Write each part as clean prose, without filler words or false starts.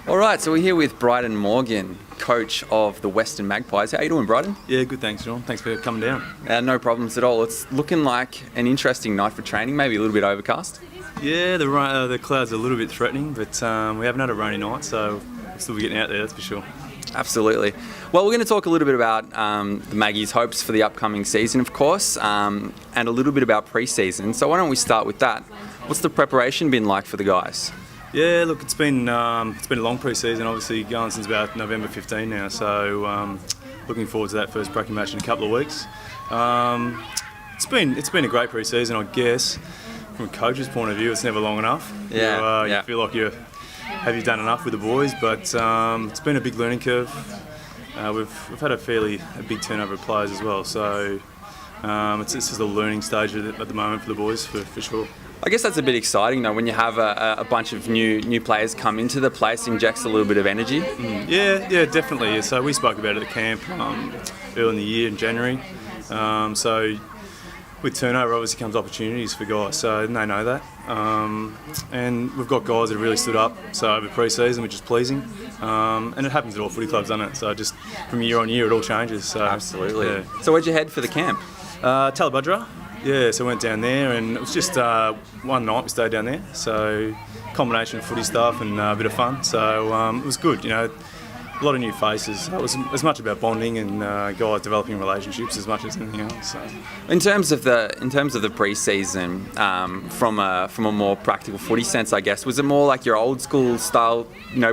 All right, so we're here with Brydan Morgan, coach of the Western Magpies. How are you doing, Brydan? Yeah, good, thanks, John. Thanks for coming down. No problems at all. It's looking like an interesting night for training, maybe a little bit overcast. Yeah, the clouds are a little bit threatening, but we haven't had a rainy night, so we'll still be getting out there, that's for sure. Absolutely. Well, we're going to talk a little bit about the Maggies' hopes for the upcoming season, of course, and a little bit about pre-season. So why don't we start with that? What's the preparation been like for the guys? Yeah, look, it's been a long pre-season, obviously going since about November 15 now, so looking forward to that first breaking match in a couple of weeks. It's been a great pre-season, I guess. From a coach's point of view, it's never long enough. You feel like have you done enough with the boys, but it's been a big learning curve. We've had a big turnover of players as well, so it's just a learning stage at the moment for the boys, for sure. I guess that's a bit exciting though when you have a bunch of new players come into the place, injects a little bit of energy. Yeah, definitely. So we spoke about it at the camp early in the year in January. So with turnover obviously comes opportunities for guys, so they know that. And we've got guys that have really stood up over pre-season, which is pleasing. And it happens at all footy clubs, doesn't it? So just from year on year it all changes. So, absolutely. Yeah. So where'd you head for the camp? Talabudra. Yeah, so we went down there and it was just one night we stayed down there. So combination of footy stuff and a bit of fun. So it was good, a lot of new faces. It was as much about bonding and guys developing relationships as much as anything else. So. In terms of the pre-season, from a more practical footy sense, I guess, was it more like your old school style,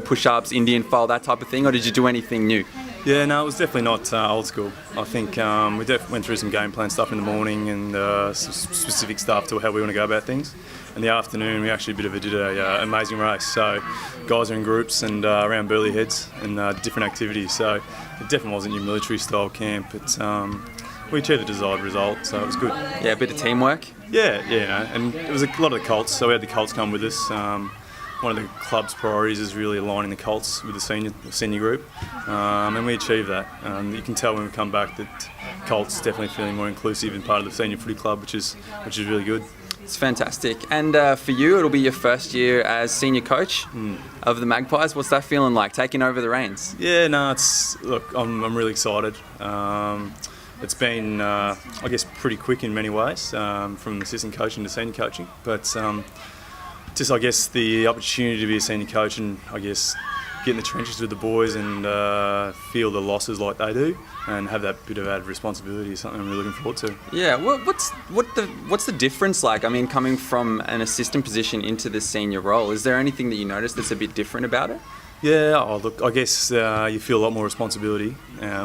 push-ups, Indian file, that type of thing, or did you do anything new? Yeah, no, it was definitely not old school. I think we went through some game plan stuff in the morning and some specific stuff to how we want to go about things. In the afternoon, we actually did a amazing race. So guys are in groups and around Burleigh Heads and different activities. So it definitely wasn't your military style camp. It's we achieved the desired result, so it was good. Yeah, a bit of teamwork. Yeah, and it was a lot of the Colts. So we had the Colts come with us. One of the club's priorities is really aligning the Colts with the senior group, and we achieved that. You can tell when we come back that Colts definitely feeling more inclusive and part of the senior footy club, which is really good. It's fantastic. And for you, it'll be your first year as senior coach of the Magpies. What's that feeling like, taking over the reins? Yeah, no, I'm really excited. It's been, I guess, pretty quick in many ways, from assistant coaching to senior coaching, but. Just, I guess, the opportunity to be a senior coach and, I guess, get in the trenches with the boys and feel the losses like they do and have that bit of added responsibility is something I'm really looking forward to. Yeah, what's the difference like? I mean, coming from an assistant position into the senior role, is there anything that you notice that's a bit different about it? Yeah, look, I guess you feel a lot more responsibility,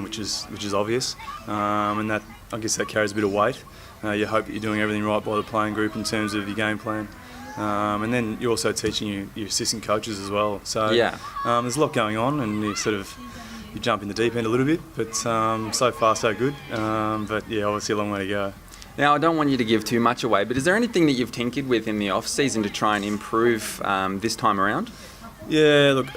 which is obvious, and that, I guess, that carries a bit of weight. You hope that you're doing everything right by the playing group in terms of your game plan. And then you're also teaching your assistant coaches as well. So yeah. There's a lot going on, and you jump in the deep end a little bit. But so far so good. But yeah, obviously a long way to go. Now I don't want you to give too much away, but is there anything that you've tinkered with in the off season to try and improve this time around? Yeah, look,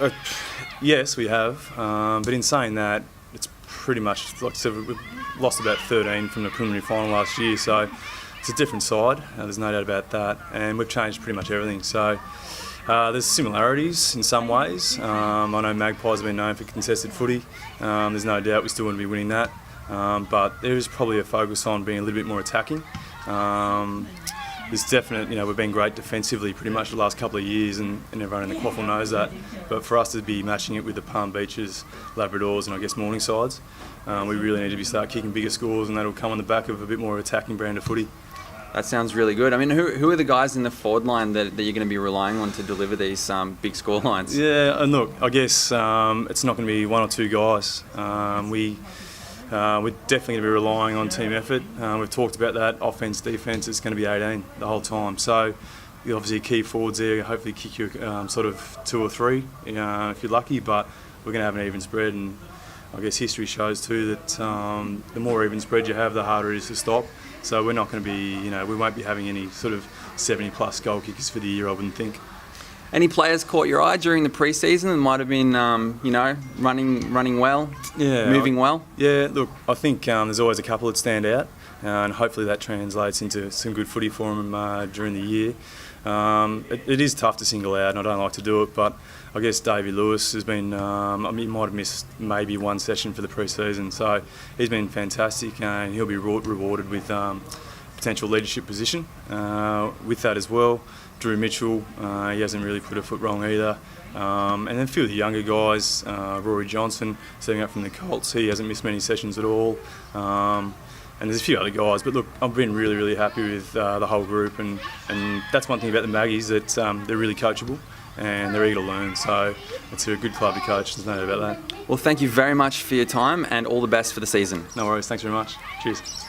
yes we have. But in saying that, it's pretty much like I said, we've lost about 13 from the preliminary final last year. So. It's a different side, there's no doubt about that, and we've changed pretty much everything. So there's similarities in some ways. I know Magpies have been known for contested footy. There's no doubt we still want to be winning that, but there is probably a focus on being a little bit more attacking. There's definite, we've been great defensively pretty much the last couple of years, and everyone in the QAFL knows that. But for us to be matching it with the Palm Beaches, Labradors, and I guess Morningsides, we really need to start kicking bigger scores, and that'll come on the back of a bit more attacking brand of footy. That sounds really good. I mean, who are the guys in the forward line that you're going to be relying on to deliver these big score lines? Yeah, and look, I guess it's not going to be one or two guys. We're definitely going to be relying on team effort. We've talked about that. Offense, defence, it's going to be 18 the whole time. So you obviously key forwards there, hopefully kick you sort of 2 or 3 if you're lucky, but we're going to have an even spread, and I guess history shows too that the more even spread you have, the harder it is to stop. So we're not going to be, we won't be having any sort of 70-plus goal kickers for the year, I wouldn't think. Any players caught your eye during the pre-season that might have been, running well, moving well? Yeah, look, I think there's always a couple that stand out. and hopefully that translates into some good footy for them during the year. It is tough to single out, and I don't like to do it, but I guess Davey Lewis has been, he might have missed maybe one session for the pre-season, so he's been fantastic, and he'll be rewarded with potential leadership position. With that as well, Drew Mitchell, he hasn't really put a foot wrong either. And then a few of the younger guys, Rory Johnson, setting up from the Colts, he hasn't missed many sessions at all. And there's a few other guys, but look, I've been really, really happy with the whole group, and that's one thing about the Maggies, that they're really coachable and they're eager to learn, so it's a good club to coach, there's no doubt about that. Well, thank you very much for your time and all the best for the season. No worries, thanks very much. Cheers.